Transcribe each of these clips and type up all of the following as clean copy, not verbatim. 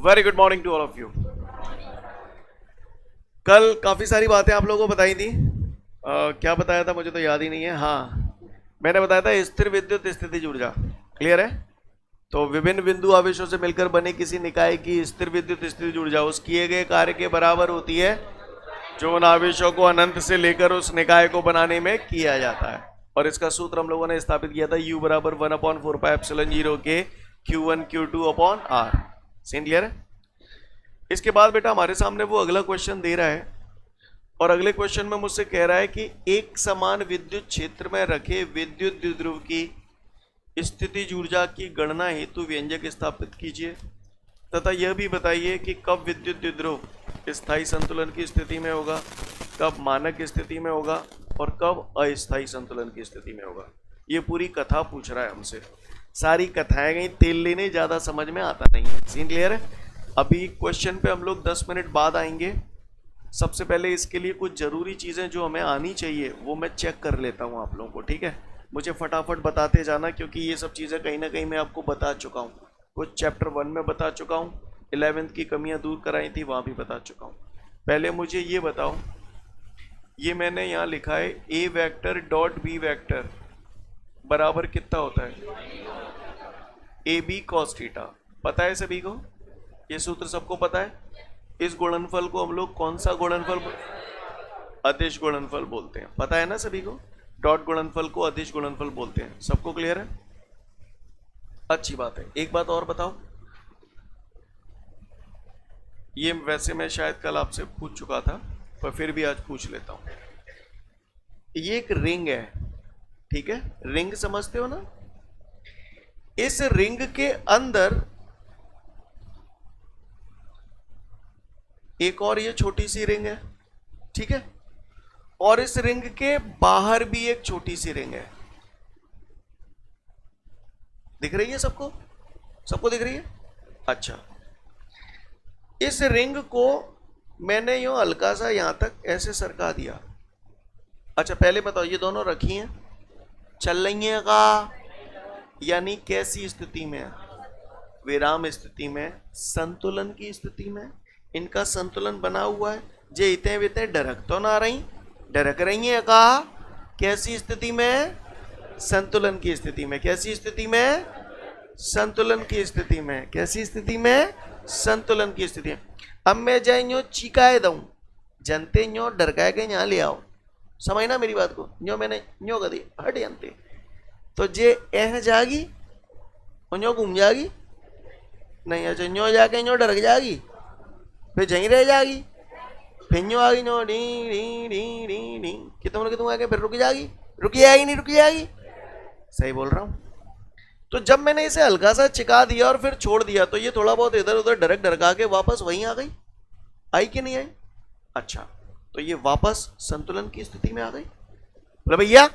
Very good morning to all of you. कल काफ़ी सारी बातें आप लोगों को बताई थी। क्या बताया था मुझे तो याद ही नहीं है। हाँ, मैंने बताया था स्थिर विद्युत स्थितिज ऊर्जा। क्लियर है? तो विभिन्न बिंदु आवेशों से मिलकर बने किसी निकाय की स्थिर विद्युत स्थितिज ऊर्जा उस किए गए कार्य के बराबर होती है जो उन आवेशों को अनंत से लेकर उस निकाय को बनाने में किया जाता है। और इसका सूत्र हम लोगों ने स्थापित किया था, U बराबर 1/4πε0 के Q1 Q2 upon R। Scene clear है? इसके बाद बेटा हमारे सामने वो अगला क्वेश्चन दे रहा है और अगले क्वेश्चन में मुझसे कह रहा है कि एक समान विद्युत क्षेत्र में रखे विद्युत द्विध्रुव की स्थितिज ऊर्जा की गणना हेतु व्यंजक स्थापित कीजिए तथा यह भी बताइए कि कब विद्युत द्विध्रुव स्थायी संतुलन की स्थिति में होगा, कब मानक स्थिति में होगा और कब अस्थायी संतुलन की स्थिति में होगा। ये पूरी कथा पूछ रहा है हमसे। सारी कथाएं गई, तेल लेने ज़्यादा समझ में आता नहीं है। सीन क्लियर है? अभी क्वेश्चन पे हम लोग 10 मिनट बाद आएंगे। सबसे पहले इसके लिए कुछ ज़रूरी चीज़ें जो हमें आनी चाहिए वो मैं चेक कर लेता हूँ आप लोगों को। ठीक है, मुझे फटाफट बताते जाना क्योंकि ये सब चीज़ें कहीं ना कहीं मैं आपको बता चुका हूँ। कुछ चैप्टर 1 में बता चुका हूँ, 11th की कमियाँ दूर कराई थी वहाँ भी बता चुका हूँ। पहले मुझे ये बताओ, ये मैंने यहाँ लिखा है A vector dot B vector बराबर कितना होता है? AB cos theta. पता है सभी को? ये सूत्र सबको पता है? इस गुणनफल को हम लोग कौन सा गुणनफल? अदिश गुणनफल बोलते हैं। पता है ना सभी को? डॉट गुणनफल को अदिश गुणनफल बोलते हैं। सबको क्लियर है? अच्छी बात है। एक बात और बताओ, ये वैसे मैं शायद कल आपसे पूछ चुका था पर फिर भी आज पूछ लेता हूं। ये एक रिंग है, ठीक है? रिंग समझते हो ना? इस रिंग के अंदर एक और ये छोटी सी रिंग है, ठीक है? और इस रिंग के बाहर भी एक छोटी सी रिंग है। दिख रही है सबको? सबको दिख रही है? अच्छा, इस रिंग को मैंने यूं हल्का सा यहां तक ऐसे सरका दिया। अच्छा, पहले बताओ ये दोनों रखी हैं, चल रही हैं का? यानी कैसी स्थिति में? विराम स्थिति में, संतुलन की स्थिति में। इनका संतुलन बना हुआ है। जे इतने विते डरक तो ना रही, डरक रही हैं का? कैसी स्थिति में? संतुलन की स्थिति में। कैसी स्थिति में? संतुलन की स्थिति में। कैसी स्थिति में? संतुलन की स्थिति में। अब मैं जाए यूं चिकाए दूं, जनते यूं डरकाए के यहाँ ले आओ। समझ ना मेरी बात को? यूं मैंने यूं कर दी, हट जानते तो जे एह जागी और यूं घूम जागी नहीं। अच्छा, यूं जाके यूं डरक जागी, फिर जहीं रह जागी, फिर यूं आ गई यूं D D D D D कि तुम आके फिर रुक जागी। रुकी जाएगी नहीं रुकी जाएगी? सही बोल रहा हूँ। तो जब मैंने इसे हल्का सा चिका दिया और फिर छोड़ दिया तो ये थोड़ा बहुत इधर उधर डरक डरका के वापस वहीं आ गई। आई कि नहीं आई? अच्छा, तो ये वापस संतुलन की स्थिति में आ गई। बोले भैया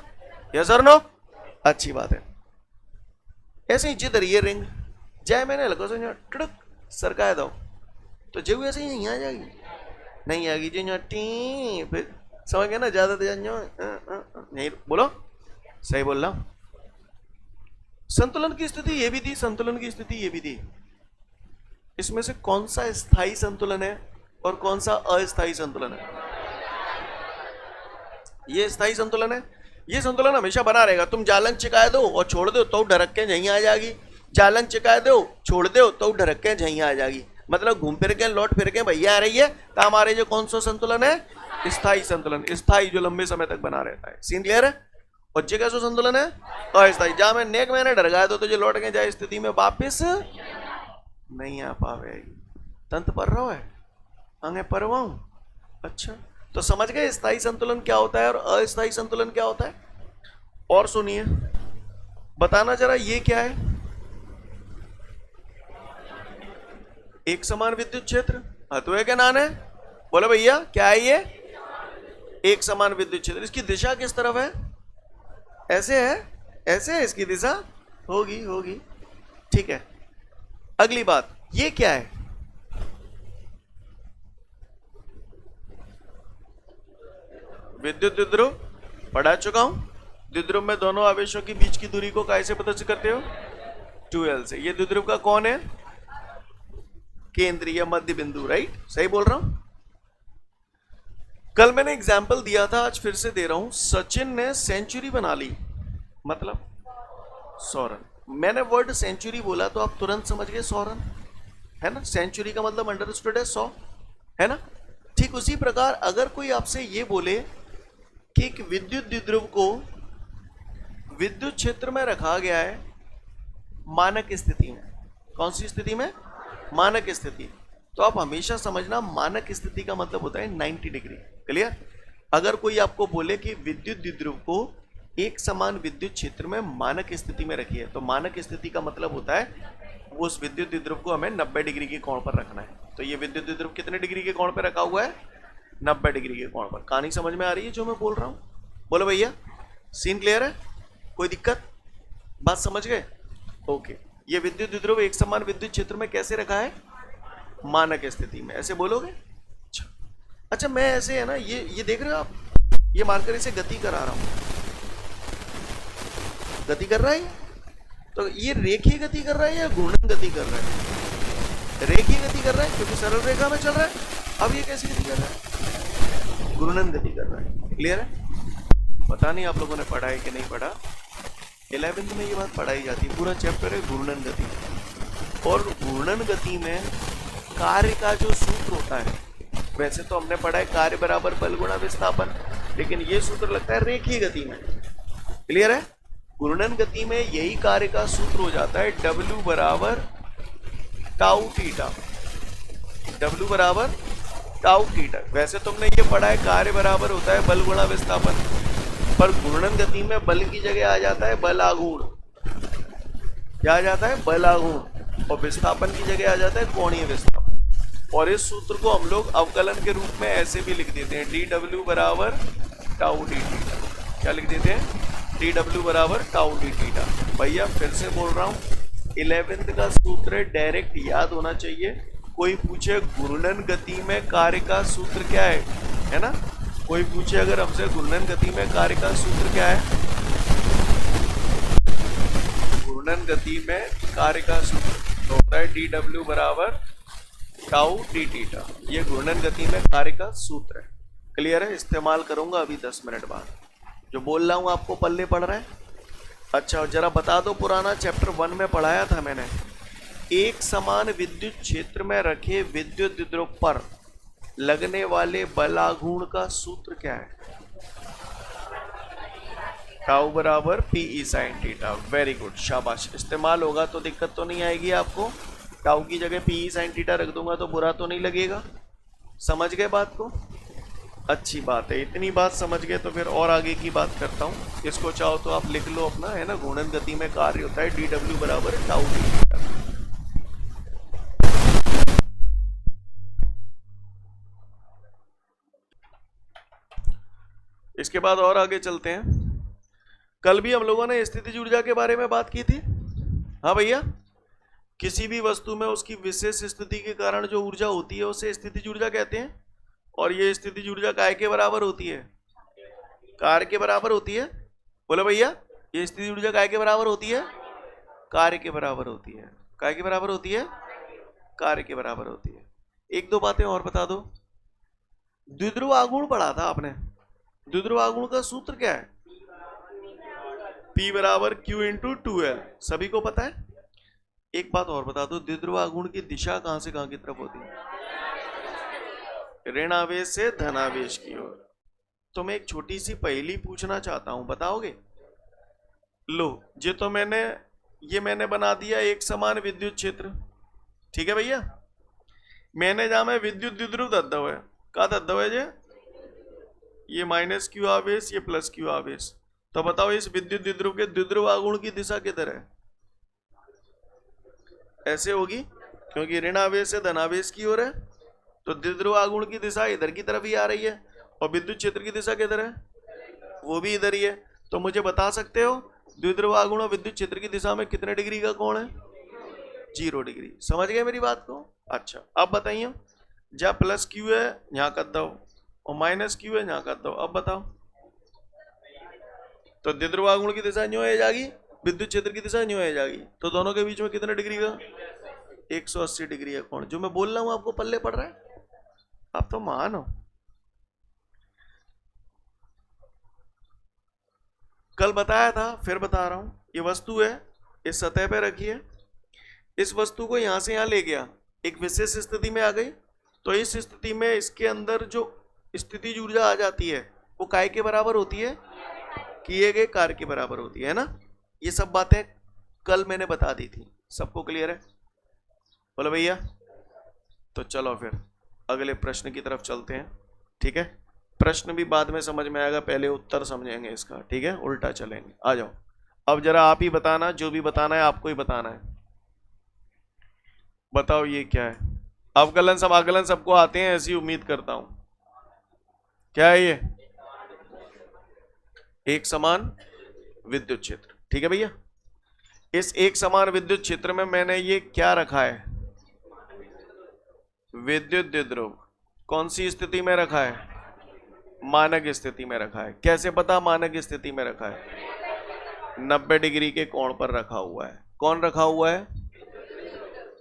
यस और नो? अच्छी बात है। ऐसे ही जिधर ये रिंग जाए मैंने हल्का सा टुक सरकाया दो तो जब ऐसे ही यहाँ आ जाएगी, नहीं आएगी जो यहाँ टी, फिर समझ गया ना? ज्यादा नहीं बोलो, सही बोल रहा हूँ। संतुलन की स्थिति ये भी थी, संतुलन की स्थिति ये भी थी। इसमें से कौन सा स्थायी संतुलन है और कौन सा अस्थायी संतुलन है? ये स्थायी संतुलन है। ये संतुलन हमेशा बना रहेगा। तुम जालन चिकाए दो और छोड़ दो तो ढरक के यहीं आ जाएगी, जालन चिकाए दो छोड़ दो तो ढरक के यहीं आ जाएगी। मतलब घूम फिर के लौट फिर के भैया आ रही है। तो हमारे जो कौन सा संतुलन है? स्थायी संतुलन। स्थायी जो लंबे समय तक बना रहता है। सीन क्लियर है? और जे कैसा संतुलन है? अस्थायी। जहां मैं नेक मैंने डर गया तो तुझे लौट के जाए स्थिति में वापिस नहीं आ पावेगी। तंत्र पर रहो है अंगे परवाऊं। अच्छा, तो समझ गए स्थायी संतुलन क्या होता है और अस्थायी संतुलन क्या होता है? और सुनिए, बताना जरा ये क्या है? एक समान विद्युत क्षेत्र अतुए के नाम है। बोलो भैया क्या है ये? एक समान विद्युत क्षेत्र। इसकी दिशा किस तरफ है? ऐसे है, ऐसे है इसकी दिशा। होगी होगी, ठीक है। अगली बात, ये क्या है? विद्युत द्विध्रुव पढ़ा चुका हूं। द्विध्रुव में दोनों आवेशों के बीच की दूरी को कैसे पता करते हो? 2L से। ये द्विध्रुव का कौन है? केंद्रीय मध्य बिंदु, राइट? सही बोल रहा हूं? कल मैंने एग्जाम्पल दिया था, आज फिर से दे रहा हूं। सचिन ने सेंचुरी बना ली, मतलब 100 रन। मैंने वर्ड सेंचुरी बोला तो आप तुरंत समझ गए 100 रन, है ना? सेंचुरी का मतलब अंडरस्टूड है 100, है ना? ठीक उसी प्रकार अगर कोई आपसे ये बोले कि एक विद्युत द्विध्रुव को विद्युत क्षेत्र में रखा गया है मानक स्थिति में, कौन सी स्थिति में? मानक स्थिति। तो आप हमेशा समझना मानक स्थिति का मतलब होता है 90 डिग्री। क्लियर? अगर कोई आपको बोले कि विद्युत द्विध्रुव को एक समान विद्युत क्षेत्र में मानक स्थिति में रखी है, तो मानक स्थिति का मतलब होता है वो उस विद्युत द्विध्रुव को हमें 90 डिग्री के कोण पर रखना है। तो ये विद्युत द्विध्रुव कितने डिग्री के कोण पर रखा हुआ है? 90 डिग्री के कोण पर। कहानी समझ में आ रही है जो मैं बोल रहा हूँ? बोलो भैया, सीन क्लियर है? कोई दिक्कत? बात समझ गए? ओके। ये विद्युत द्विध्रुव एक समान विद्युत क्षेत्र में कैसे रखा है? मानक स्थिति में। ऐसे बोलोगे? अच्छा मैं ऐसे है ना, ये देख रहे हो आप, ये मार्कर इसे गति करा रहा हूं, गति कर रहा है। तो ये रेखीय गति कर रहा है या घूर्णन गति कर रहा है? रेखीय गति कर रहा है क्योंकि सरल रेखा में चल रहा है। अब ये कैसी गति कर रहा है? घूर्णन गति कर रहा है। क्लियर है? पता नहीं आप लोगों ने पढ़ा है कि नहीं पढ़ा, 11th में ये बात पढ़ाई जाती है। पूरा चैप्टर है घूर्णन गति। और घूर्णन गति में कार्य का जो सूत्र होता है, वैसे तो हमने पढ़ा है कार्य बराबर बल गुणा विस्थापन, लेकिन ये सूत्र लगता है रेखीय गति में। क्लियर है? घूर्णन गति में यही कार्य का सूत्र हो जाता है W बराबर टाउ थीटा। W बराबर टाउ थीटा। वैसे तुमने ये पढ़ा है कार्य बराबर होता है बल गुणा विस्थापन, पर घूर्णन गति में बल की जगह आ जाता है बल आघूर्ण। क्या आ जाता है? बल आघूर्ण। और विस्थापन की जगह आ जाता है कोणीय विस्थापन। और इस सूत्र को हम लोग अवकलन के रूप में ऐसे भी लिख देते हैं, dw बराबर टाउ डी थीटा। क्या लिख देते हैं? dw बराबर टाउ डी थीटा। भैया फिर से बोल रहा हूँ, 11th का सूत्र डायरेक्ट याद होना चाहिए। कोई पूछे घूर्णन गति में कार्य का सूत्र क्या है ना? कोई पूछे अगर हमसे घूर्णन गति में कार्य का सूत्र क्या है, घूर्णन गति में कार्य का सूत्र होता है dw बराबर टाउ डी थीटा। ये घूर्णन गति में कार्य का सूत्र है। क्लियर है? इस्तेमाल करूंगा अभी 10 मिनट बाद। जो बोल रहा हूं आपको पल्ले पड़ रहा है? अच्छा जरा बता दो, पुराना चैप्टर 1 में पढ़ाया था मैंने, एक समान विद्युत क्षेत्र में रखे विद्युत द्विध्रुव पर लगने वाले बलाघूर्ण का सूत्र क्या है? टाउ बराबर P E sine theta. Very good, शाबाश। इस्तेमाल होगा तो दिक्कत तो नहीं आएगी आपको। टाउ की जगह पीई साइन थीटा रख दूंगा तो बुरा तो नहीं लगेगा। समझ गए बात को? अच्छी बात है। इतनी बात समझ गए तो फिर और आगे की बात करता हूँ। इसको चाहो तो आप लिख लो अपना, है ना? घूर्णन गति में कार्य होता है dw बराबर टाउ डी थीटा। इसके बाद और आगे चलते हैं। कल भी हम लोगों ने स्थितिज ऊर्जा के बारे में बात की थी। हाँ भैया, किसी भी वस्तु में उसकी विशेष स्थिति के कारण जो ऊर्जा होती है उसे स्थितिज ऊर्जा कहते हैं। और ये स्थितिज ऊर्जा काय के बराबर होती है? कार्य के बराबर होती है। बोलो भैया, ये स्थितिज ऊर्जा काय के बराबर होती है? कार्य के बराबर होती है। काय के बराबर होती है? कार्य के बराबर होती है। एक दो बातें और बता दो। द्विध्रुव आघूर्ण पढ़ा था आपने। द्विध्रुव आघूर्ण का सूत्र क्या है? P बराबर Q इंटू 2L। सभी को पता है? एक बात और बता दो, द्विध्रुव आघूर्ण की दिशा कहां से कहां की तरफ होती है? ऋण आवेश से धन आवेश की ओर। तो मैं एक छोटी सी पहेली पूछना चाहता हूं, बताओगे? लो, ये मैंने बना दिया एक समान विद्युत क्षेत्र। ठीक है भैया? मैंने जहां में विद्युत द्विध्रुव दद्दव है, का दद्दव है ये माइनस क्यू आवेश, ये प्लस क्यू आवेश। तो बताओ इस विद्युत द्विध्रुव के द्विध्रुव आघूर्ण की दिशा किधर है? ऐसे होगी, क्योंकि ऋण आवेश से धनावेश की ओर है, तो द्विध्रुव आघूर्ण की दिशा इधर की तरफ ही आ रही है। और विद्युत क्षेत्र की दिशा किधर है? वो भी इधर ही है। तो मुझे बता सकते हो द्विध्रुव आघूर्ण और विद्युत क्षेत्र की दिशा में कितने डिग्री का कोण है? 0 डिग्री। समझ गए मेरी बात को? अच्छा अब बताइए, जहाँ प्लस क्यू है यहाँ कर दो और माइनस क्यू है यहाँ कर दो। अब बताओ, तो द्विध्रुव आघूर्ण की दिशा न्यू है जाएगी, विद्युत क्षेत्र की दिशा न्यू है जाएगी, तो दोनों के बीच में कितने डिग्री का? 180 डिग्री का कोण। जो मैं बोल रहा हूं आपको पल्ले पड़ रहा है? आप तो महान हो। कल बताया था, फिर बता रहा हूं। ये वस्तु है, इस सतह पे रखी है, इस वस्तु को यहां से यहां ले गया, एक विशेष स्थिति में आ गई, तो इस स्थिति में इसके अंदर जो स्थितिज ऊर्जा आ जाती है वो काय के बराबर होती है? किए गए कार्य के बराबर होती है ना। ये सब बातें कल मैंने बता दी थी, सबको क्लियर है? बोलो भैया। तो चलो फिर अगले प्रश्न की तरफ चलते हैं, ठीक है? प्रश्न भी बाद में समझ में आएगा, पहले उत्तर समझेंगे इसका, ठीक है? उल्टा चलेंगे। आ जाओ, अब जरा आप ही बताना, जो भी बताना है आपको ही बताना है। बताओ ये क्या है? अवकलन समाकलन सबको आते हैं, ऐसी उम्मीद करता हूं। क्या है ये? एक समान विद्युत क्षेत्र, ठीक है भैया? इस एक समान विद्युत क्षेत्र में मैंने ये क्या रखा है? विद्युत द्विध्रुव। कौन सी स्थिति में रखा है? मानक स्थिति में रखा है। कैसे पता मानक स्थिति में रखा है? 90 डिग्री के कोण पर रखा हुआ है। कौन रखा हुआ है?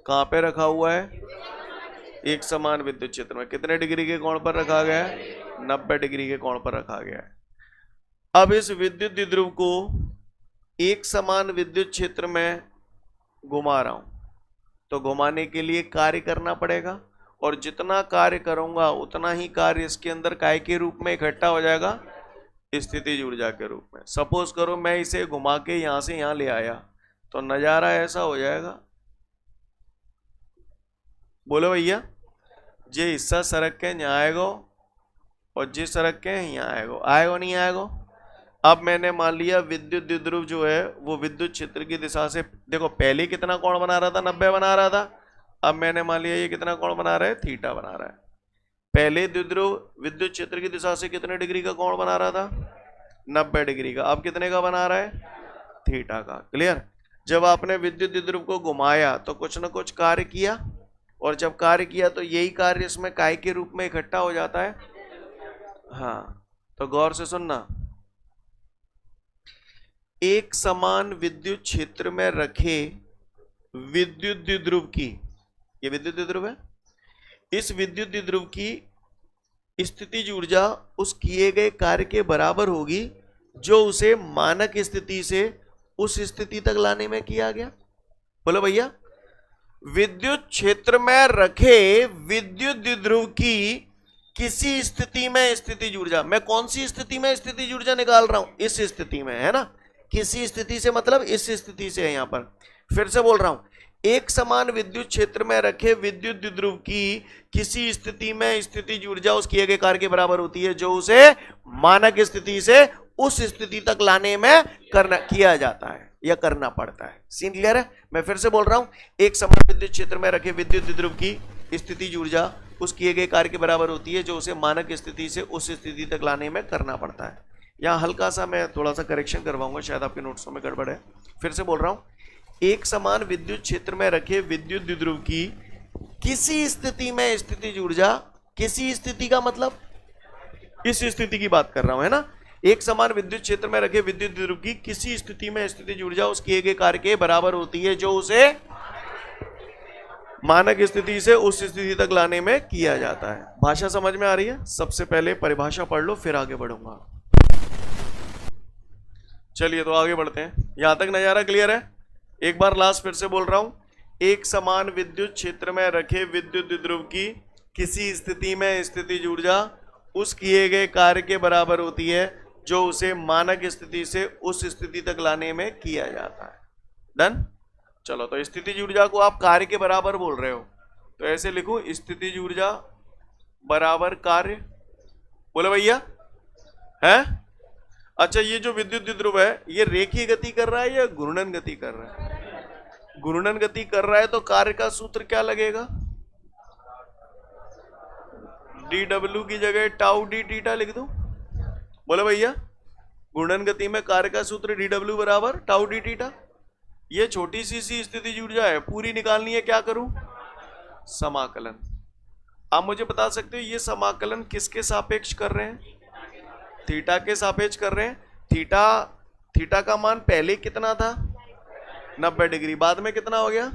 कहां पे रखा हुआ है? एक समान विद्युत क्षेत्र में। कितने डिग्री के कोण पर रखा गया है? 90 डिग्री के कोण पर रखा गया है। अब इस विद्युत द्विध्रुव को एक समान विद्युत क्षेत्र में घुमा रहा हूं, तो घुमाने के लिए कार्य करना पड़ेगा, और जितना कार्य करूंगा उतना ही कार्य इसके अंदर काय के रूप में इकट्ठा हो जाएगा? स्थितिज ऊर्जा के रूप में। सपोज करो मैं इसे घुमा के यहां से यहां ले आया, तो नजारा ऐसा हो जाएगा। बोलो भैया। जे हिस्सा सड़क के यहाँ आएगा और जे सड़क के यहाँ आएगा, आएगा नहीं आएगा? अब मैंने मान लिया विद्युत द्विध्रुव जो है वो विद्युत क्षेत्र की दिशा से, देखो पहले कितना कोण बना रहा था? 90 बना रहा था। अब मैंने मान लिया ये कितना कोण बना रहा है? थीटा बना रहा है। पहले द्विध्रुव विद्युत क्षेत्र की दिशा से कितने डिग्री का कोण बना रहा था? 90 डिग्री का। अब कितने का बना रहा है? थीटा का। क्लियर? जब आपने विद्युत द्विध्रुव को घुमाया तो कुछ ना कुछ कार्य किया, और जब कार्य किया तो यही कार्य इसमें काय के रूप में इकट्ठा हो जाता है। हाँ, तो गौर से सुनना। एक समान विद्युत क्षेत्र में रखे विद्युत द्विध्रुव की, ये विद्युत द्विध्रुव है, इस विद्युत द्विध्रुव की स्थितिज ऊर्जा उस किए गए कार्य के बराबर होगी जो उसे मानक स्थिति से उस स्थिति तक लाने में किया गया। बोलो भैया। विद्युत क्षेत्र में रखे विद्युत द्विध्रुव की किसी स्थिति में स्थितिज ऊर्जा, मैं कौन सी स्थिति में स्थितिज ऊर्जा निकाल रहा हूं? इस स्थिति में, है ना? किसी स्थिति से मतलब इस स्थिति से है। यहां पर फिर से बोल रहा हूं, एक समान विद्युत क्षेत्र में रखे विद्युत द्विध्रुव की किसी स्थिति में स्थितिज ऊर्जा उस किए गए कार्य के बराबर होती है जो उसे मानक स्थिति से उस स्थिति तक लाने में किया जाता है या करना पड़ता है। सीन क्लियर है? मैं फिर से बोल रहा हूं, एक समान विद्युत क्षेत्र में रखे विद्युत द्विध्रुव की स्थितिज ऊर्जा उस किए गए कार्य के बराबर होती है जो उसे मानक स्थिति से उस स्थिति तक लाने में करना पड़ता है। यहाँ हल्का सा मैं थोड़ा सा करेक्शन करवाऊंगा, शायद आपके नोट्सों में गड़बड़ है। फिर से बोल रहा हूँ, एक समान विद्युत क्षेत्र में रखे विद्युत द्विध्रुव की किसी स्थिति में स्थितिज ऊर्जा, किसी स्थिति का मतलब इस स्थिति की बात कर रहा हूं, है ना? एक समान विद्युत क्षेत्र में रखे विद्युत द्विध्रुव की किसी स्थिति में स्थितिज ऊर्जा उस किए गए कार्य के बराबर होती है जो उसे मानक स्थिति से उस स्थिति तक लाने में किया जाता है। भाषा समझ में आ रही है? सबसे पहले परिभाषा पढ़ लो, फिर आगे बढ़ूंगा। चलिए तो आगे बढ़ते हैं। यहां तक नजारा क्लियर है? एक बार लास्ट फिर से बोल रहा हूं, एक समान विद्युत क्षेत्र में रखे विद्युत द्विध्रुव की किसी स्थिति में स्थितिज ऊर्जा उस किए गए कार्य के बराबर होती है जो उसे मानक स्थिति से उस स्थिति तक लाने में किया जाता है। डन? चलो, तो स्थितिज ऊर्जा को आप कार्य के बराबर बोल रहे हो, तो ऐसे लिखो, स्थितिज ऊर्जा बराबर कार्य। बोले भैया, है? अच्छा, ये जो विद्युत द्विध्रुव है ये रेखीय गति कर रहा है या घूर्णन गति कर रहा है? घूर्णन गति कर रहा है, तो कार्य का सूत्र क्या लगेगा? dw की जगह टाउ डी थीटा लिख दो। बोले भैया, घूर्णन गति में कार्य का सूत्र dw बराबर टाउ डी थीटा। ये छोटी सी स्थितिज ऊर्जा है, पूरी निकालनी है, क्या करूं? समाकलन। आप मुझे बता सकते हो ये समाकलन किसके सापेक्ष कर रहे हैं? थीटा के सापेक्ष कर रहे हैं। थीटा का मान पहले कितना था? 90 डिग्री। बाद में कितना हो गया?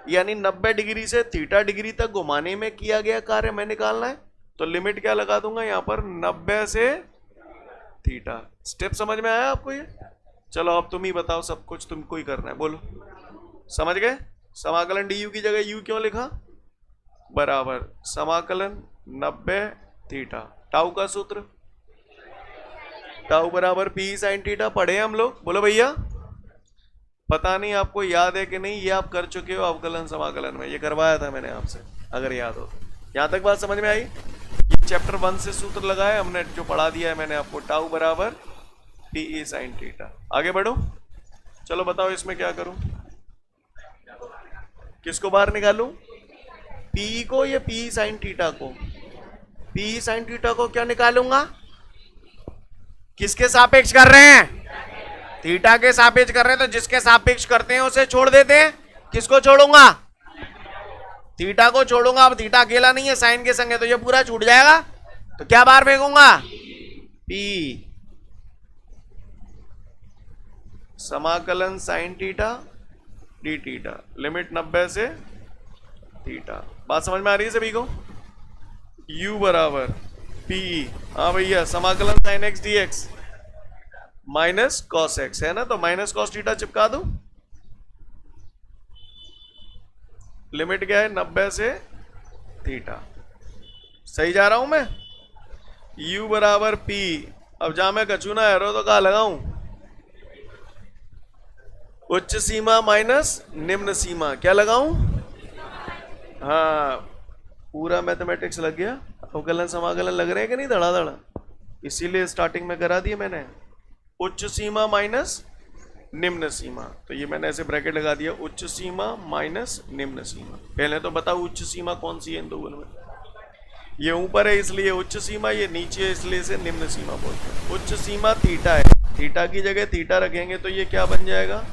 यानी 90 डिग्री से थीटा डिग्री तक घुमाने में किया गया कार्य मैं निकालना है। तो लिमिट क्या लगा दूंगा यहाँ पर, 90 से थीटा। स्टेप समझ में आया आपको ये? चलो अब तुम ही बताओ, सब कुछ तुमको ही करना है, बोलो। समझ गए? समाकलन डी यू की जगह यू क्यों लिखा? बराबर समाकलन 90 थीटा, टाउ का सूत्र टाउ बराबर पी साइन थीटा, पढ़े हम लोग, बोलो भैया। पता नहीं आपको याद है कि नहीं, ये आप कर चुके हो अवकलन समाकलन में, ये करवाया था मैंने आपसे, अगर याद हो। यहां तक बात समझ में आई? ये चैप्टर 1 से सूत्र लगाया हमने, जो पढ़ा दिया है मैंने आपको, टाउ बराबर पी साइन थीटा। आगे बढ़ो, चलो बताओ इसमें क्या करूं, किसको बाहर निकालूं, पी को या पी साइन थीटा को? पी साइन थीटा को क्या निकालूंगा? किसके सापेक्ष कर रहे हैं? थीटा के सापेक्ष कर रहे हैं, तो जिसके सापेक्ष करते हैं उसे छोड़ देते हैं। किसको छोड़ूंगा? थीटा को छोड़ूंगा। अब थीटा अकेला नहीं है, साइन के संग है, तो ये पूरा छूट जाएगा। तो क्या बाहर फेंकूंगा? पी समाकलन sine theta D theta, limit 90 से थीटा। बात समझ में आ रही है सभी को? u बराबर पी, हाँ भैया, समाकलन sine x D x minus cos x है ना, तो माइनस कॉस थीटा चिपका दूं। लिमिट क्या है? 90 से थीटा। सही जा रहा हूं मैं? u बराबर पी। अब जहां मैं कचूना एरो तो कहा लगाऊं? उच्च सीमा माइनस निम्न सीमा, क्या लगाऊं? हाँ, पूरा मैथमेटिक्स लग गया। अवकलन समाकलन लग रहे हैं कि नहीं धड़ाधड़? इसीलिए स्टार्टिंग में करा दिया मैंने। उच्च सीमा माइनस निम्न सीमा, तो ये मैंने ऐसे ब्रैकेट लगा दिया, उच्च सीमा माइनस निम्न सीमा। पहले तो बताओ उच्च सीमा कौन सी है इन दोनों में? ये ऊपर है इसलिए उच्च सीमा, ये नीचे है इसलिए इसे निम्न सीमा बोलते हैं। उच्च सीमा थीटा है, थीटा की जगह थीटा रखेंगे तो ये क्या बन जाएगा?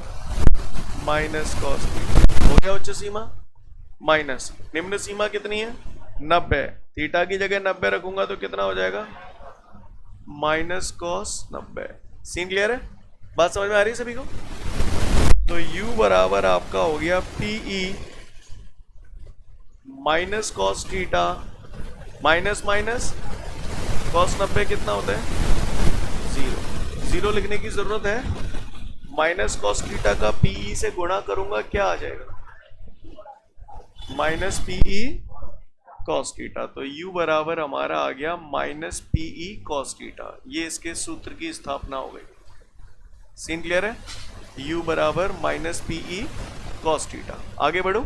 Minus cos theta. हो गया उच्च सीमा। माइनस निम्न सीमा कितनी है? 90। थीटा की जगह 90 रखूंगा तो कितना हो जाएगा? Minus cos 90। सीन क्लियर है? बात समझ में आ रही है सभी को? तो u बराबर आपका हो गया P E minus cos theta, minus minus cos 90 कितना होता है? 0। 0 लिखने की जरूरत है। माइनस कॉस थीटा का पीई से गुणा करूंगा, क्या आ जाएगा? Minus P E cos theta. तो u बराबर हमारा आ गया माइनस पीई कॉस थीटा। ये इसके सूत्र की स्थापना हो गई। सीन क्लियर है? u बराबर माइनस पीई कॉस थीटा। आगे बढ़ो।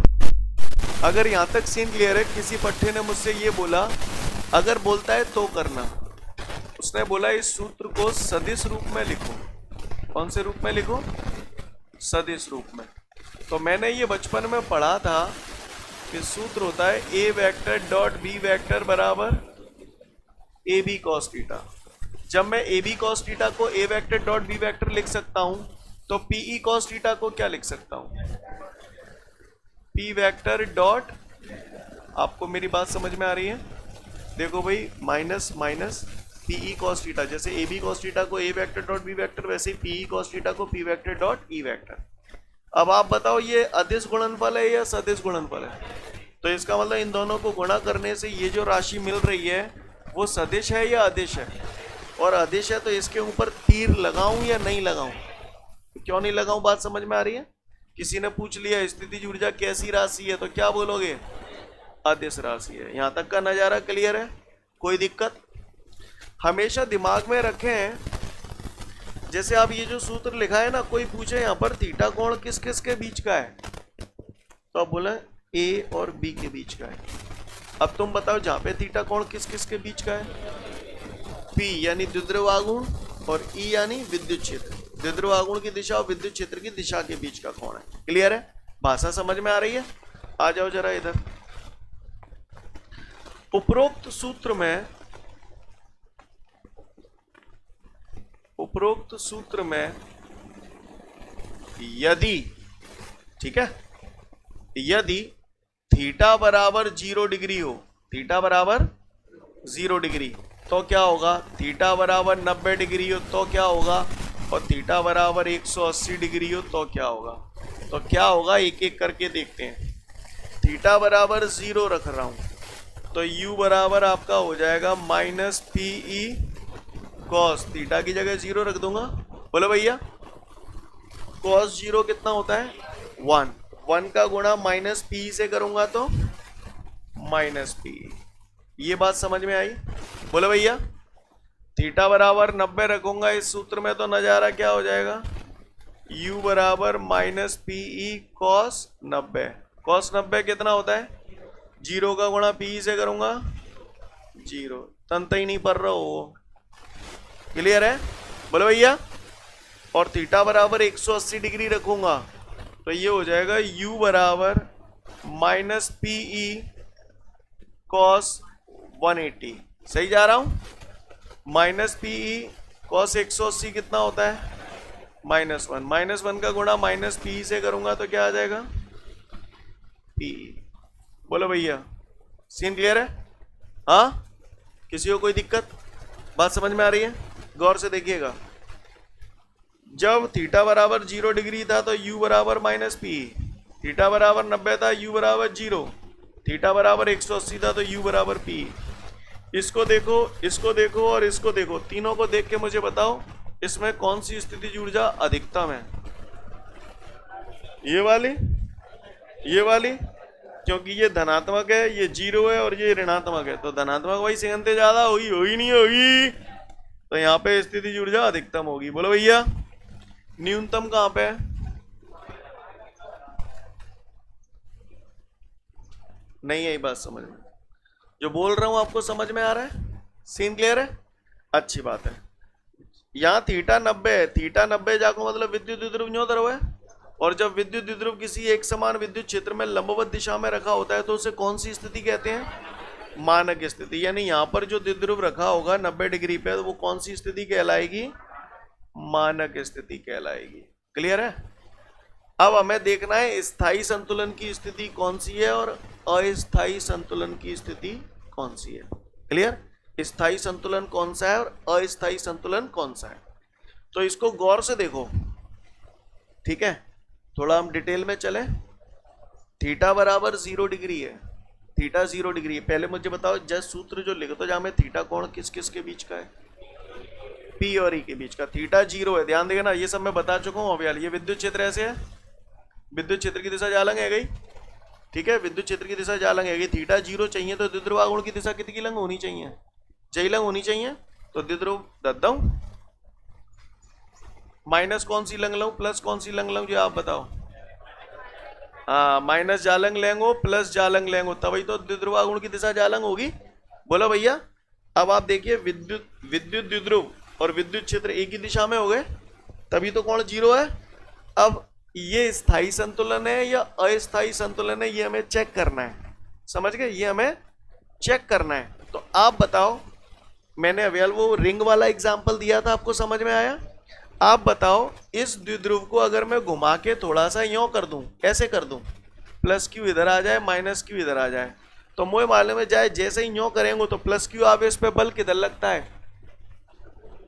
अगर यहां तक सीन क्लियर है, किसी पट्टे ने मुझसे ये बोला, अगर बोलता है तो करना। उसने बोला इस सूत्र को सदिश रूप में लिखो। कौन से रूप में लिखो? सदिश रूप में। तो मैंने ये बचपन में पढ़ा था कि सूत्र होता है ए वेक्टर डॉट बी वेक्टर बराबर ए बी कॉस थीटा। जब मैं ए बी कॉस थीटा को A vector dot B vector लिख सकता हूं, तो पीई कॉस थीटा को क्या लिख सकता हूं? पी वेक्टर डॉट, आपको मेरी बात समझ में आ रही है? देखो भाई, minus minus P E cos theta, जैसे ए बी कॉस थीटा को A vector dot B vector, वैसे ही पीई कॉस थीटा को P vector dot E vector. अब आप बताओ ये अदिश गुणनफल है या सदिश गुणनफल है? तो इसका मतलब इन दोनों को गुणा करने से ये जो राशि मिल रही है वो सदिश है या अदिश है? और अदिश है तो इसके ऊपर तीर लगाऊं या नहीं लगाऊं? क्यों नहीं लगाऊं? बात समझ में आ रही है? किसी ने पूछ लिया स्थितिज ऊर्जा कैसी राशि है, तो क्या बोलोगे? अदिश राशि है। यहां तक का नजारा क्लियर है? कोई दिक्कत? हमेशा दिमाग में रखें, जैसे आप ये जो सूत्र लिखा है ना, कोई पूछे यहाँ पर थीटा कोण किस किस के बीच का है, तो आप बोले ए और बी के बीच का है। अब तुम बताओ जहाँ पे थीटा कोण किस किस के बीच का है? पी यानी द्विध्रुव आघूर्ण और ई यानी विद्युत क्षेत्र। द्विध्रुव आघूर्ण की दिशा और विद्युत क्षेत्र की दिशा के बीच का कोण है। क्लियर है? भाषा समझ में आ रही है? आ जाओ जरा इधर। उपरोक्त सूत्र में यदि, ठीक है, यदि थीटा बराबर 0 डिग्री हो, थीटा बराबर 0 डिग्री, तो क्या होगा? थीटा बराबर 90 डिग्री हो तो क्या होगा? और थीटा बराबर 180 डिग्री हो तो क्या होगा? तो क्या होगा, एक एक करके देखते हैं। थीटा बराबर 0 रख रहा हूं तो u बराबर आपका हो जाएगा minus P E cos theta की जगह 0 रख दूंगा। बोलो भैया कॉस 0 कितना होता है 1 का गुणा माइनस पी से करूंगा तो माइनस पी। ये बात समझ में आई। बोलो भैया थीटा बराबर 90 रखूंगा इस सूत्र में तो नजारा क्या हो जाएगा u बराबर minus P E cos 90। Cos 90 कितना होता है 0 का गुणा पी से करूंगा 0। तंत ही नहीं पढ़ रहा हो। क्लियर है। बोलो भैया और थीटा बराबर 180 डिग्री रखूंगा तो ये हो जाएगा u बराबर माइनस पी ई कॉस 180। सही जा रहा हूं। माइनस पी ई कॉस 180 कितना होता है -1। -1 का गुणा माइनस पी से करूंगा तो क्या आ जाएगा पी। बोलो भैया सीन क्लियर है। हाँ किसी को कोई दिक्कत बात समझ में आ रही है। गौर से देखिएगा जब थीटा बराबर 0 डिग्री था तो u बराबर माइनस पी। थीटा बराबर 90 था u बराबर 0। थीटा बराबर 180 था तो u बराबर पी। इसको देखो और इसको देखो। तीनों को देख के मुझे बताओ इसमें कौन सी स्थिति ऊर्जा अधिकतम है। ये वाली क्योंकि ये धनात्मक है ये 0 है और ये ऋणात्मक है तो धनात्मक वही सेकंड ज्यादा होगी नहीं होगी तो यहाँ पे स्थिति ऊर्जा अधिकतम होगी। बोलो भैया न्यूनतम कहाँ पे है नहीं यही बात समझ में जो बोल रहा हूं आपको समझ में आ रहा है। सीन क्लियर है। अच्छी बात है। यहाँ थीटा 90 है। थीटा 90 जाको मतलब विद्युत द्विध्रुव न्यो तरफ है और जब विद्युत द्विध्रुव किसी एक समान विद्युत क्षेत्र में लंबवत दिशा में रखा होता है तो उसे कौन सी स्थिति कहते हैं मानक स्थिति। यानी यहाँ पर जो द्विध्रुव रखा होगा 90 डिग्री पे तो वो कौन सी स्थिति कहलाएगी मानक स्थिति कहलाएगी। क्लियर है। अब हमें देखना है स्थायी संतुलन की स्थिति कौन सी है और अस्थायी संतुलन की स्थिति कौन सी है। क्लियर। स्थायी संतुलन कौन सा है और अस्थायी संतुलन कौन सा है तो इसको गौर से देखो। ठीक है थोड़ा हम डिटेल में चलें। थीटा बराबर 0 डिग्री है। थीटा 0 डिग्री है। पहले मुझे बताओ जस्ट सूत्र जो लिखो तो जहां में थीटा कोण किस किस के बीच का है P और E के बीच का। थीटा 0 है। ध्यान देगा ना ये सब मैं बता चुका हूं। अभी ये विद्युत क्षेत्र ऐसे है। विद्युत क्षेत्र की दिशा जालंग है गई। ठीक है विद्युत क्षेत्र की दिशा जालंग है गई। थीटा 0 चाहिए तो द्विध्रुव आघूर्ण की दिशा कितनी लंग होनी चाहिए जयलंग होनी चाहिए तो द्विध्रुव दद्दा हूं। माइनस कौन सी लंग लूं प्लस कौन सी लंग लूं जो आप बताओ। हाँ माइनस जालंग लेंगो प्लस जालंग लेंगो तभी तो द्विध्रुव आघूर्ण की दिशा जालंग होगी। बोलो भैया अब आप देखिए विद्युत द्विध्रुव और विद्युत क्षेत्र एक ही दिशा में हो गए तभी तो कोण 0 है। अब ये स्थायी संतुलन है या अस्थायी संतुलन है ये हमें चेक करना है। समझ गए ये हमें चेक करना है। तो आप बताओ मैंने अभी वो रिंग वाला एग्जांपल दिया था आपको समझ में आया। आप बताओ इस द्विध्रुव को अगर मैं घुमा के थोड़ा सा यों कर दूं ऐसे कर दूं प्लस क्यू इधर आ जाए माइनस क्यू इधर आ जाए तो मुझे मालूम है जाए जैसे ही यों करेंगे तो प्लस क्यू आवेश पे बल किधर लगता है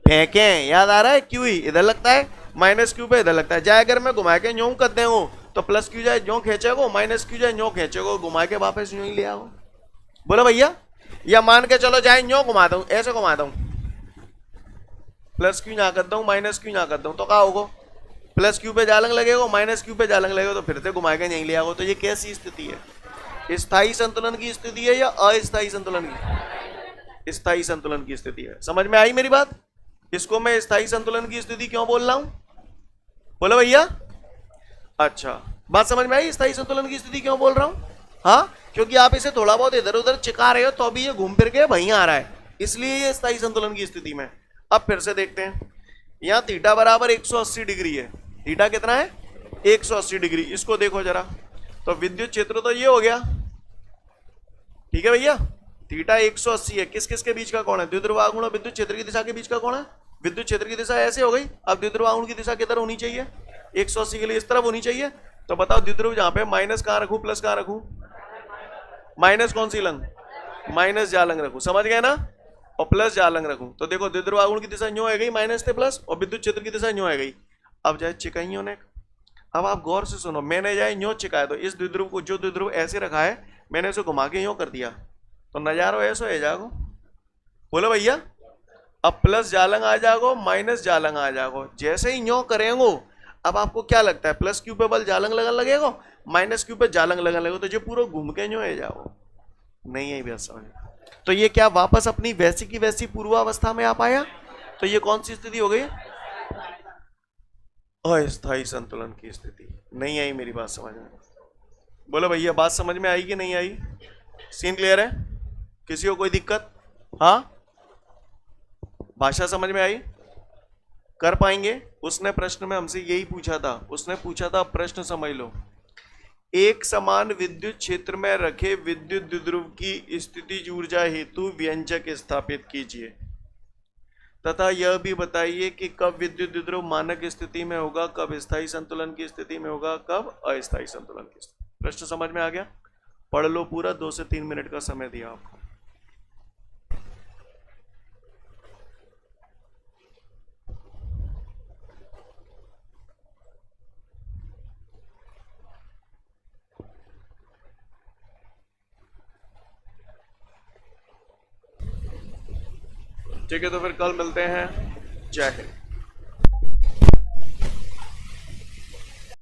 फेंके याद आ रहा है क्यू ही इधर लगता है माइनस क्यू पे इधर लगता है। जाए अगर मैं घुमा के यूं कर देंगे तो प्लस क्यू जाए यूं खींचेगो माइनस क्यू जाए यूं खींचेगो घुमा के वापस यूं ही ले आओ। बोलो भैया या मान के चलो जाए यूं घुमा दूं ऐसे घुमा दूं प्लस क्यू ना कर दूं माइनस क्यू ना कर दूं तो क्या होगा प्लस क्यू पे जालंग लगेगा माइनस क्यू पे जालंग लगेगा तो फिर से घुमा के नहीं ले आओ। तो ये कैसी स्थिति है स्थायी संतुलन की स्थिति है या अस्थायी संतुलन की स्थायी संतुलन की स्थिति है। समझ में आई मेरी बात। इसको मैं स्थायी संतुलन की स्थिति क्यों बोल रहा हूं बोलो भैया। अच्छा बात समझ में आई स्थायी संतुलन की स्थिति क्यों बोल रहा हूं। हाँ क्योंकि आप इसे थोड़ा बहुत इधर उधर चिका रहे हो तो अभी ये घूम फिर के वहीं आ रहा है इसलिए ये स्थायी संतुलन की स्थिति में। अब फिर से देखते हैं यहाँ थीटा बराबर 180 डिग्री है। थीटा कितना है 180 डिग्री। इसको देखो जरा तो विद्युत क्षेत्र तो ये हो गया। ठीक है भैया थीटा 180 है। किस किस के बीच का कोण है द्विध्रुव आघूर्ण और विद्युत क्षेत्र की दिशा के बीच का कोण है। विद्युत क्षेत्र की दिशा ऐसे हो गई। अब द्विध्रुव आघूर्ण की दिशा किधर होनी चाहिए 180 के लिए इस तरफ होनी चाहिए। तो बताओ द्विध्रुव जहां पे माइनस कहां रखूं प्लस कहां रखूं माइनस कौन सी लंग माइनस जालंग रखूं समझ गए ना और प्लस जालंग रखूं तो देखो द्विध्रुव आघूर्ण की दिशा न्यू है गई माइनस से प्लस और विद्युत क्षेत्र की दिशा न्यू है गई। अब जाए चिकाइयों ने अब आप गौर से सुनो, मैंने जाए यूं चिकाया तो इस द्विध्रुव को, जो द्विध्रुव ऐसे रखा है, मैंने इसे घुमा के यूं कर दिया तो नजारो ऐसा हो जाएगा। बोलो भैया, अब प्लस जालंग आ जाओ, माइनस जालंग आ जाओ, जैसे ही यूं करेंगे अब आपको क्या लगता है, प्लस क्यू पे बल जालंग लगन लगेगा, माइनस क्यू पे जालंग लगन लगेगा, तो जो पूरा घूम के यूं आ जाओ, नहीं है भी समझ। तो ये क्या वापस अपनी वैसी की वैसी पूर्वावस्था में आ पाया? तो ये कौन सी स्थिति हो गई? अस्थायी संतुलन की स्थिति। नहीं आई मेरी बात समझ में? बोलो भैया, बात समझ में आई कि नहीं आई? सीन क्लियर है? किसी को कोई दिक्कत? हाँ, भाषा समझ में आई? कर पाएंगे? उसने प्रश्न में हमसे यही पूछा था, उसने पूछा था, प्रश्न समझ लो, एक समान विद्युत क्षेत्र में रखे विद्युत द्विध्रुव की स्थितिज ऊर्जा हेतु व्यंजक स्थापित कीजिए तथा यह भी बताइए कि कब विद्युत द्विध्रुव मानक स्थिति में होगा, कब स्थायी संतुलन की स्थिति में होगा, कब अस्थायी संतुलन की स्थिति। प्रश्न समझ में आ गया? पढ़ लो पूरा, 2 से 3 मिनट का समय दिया आपको। ठीक है, तो फिर कल मिलते हैं। जय हिंद।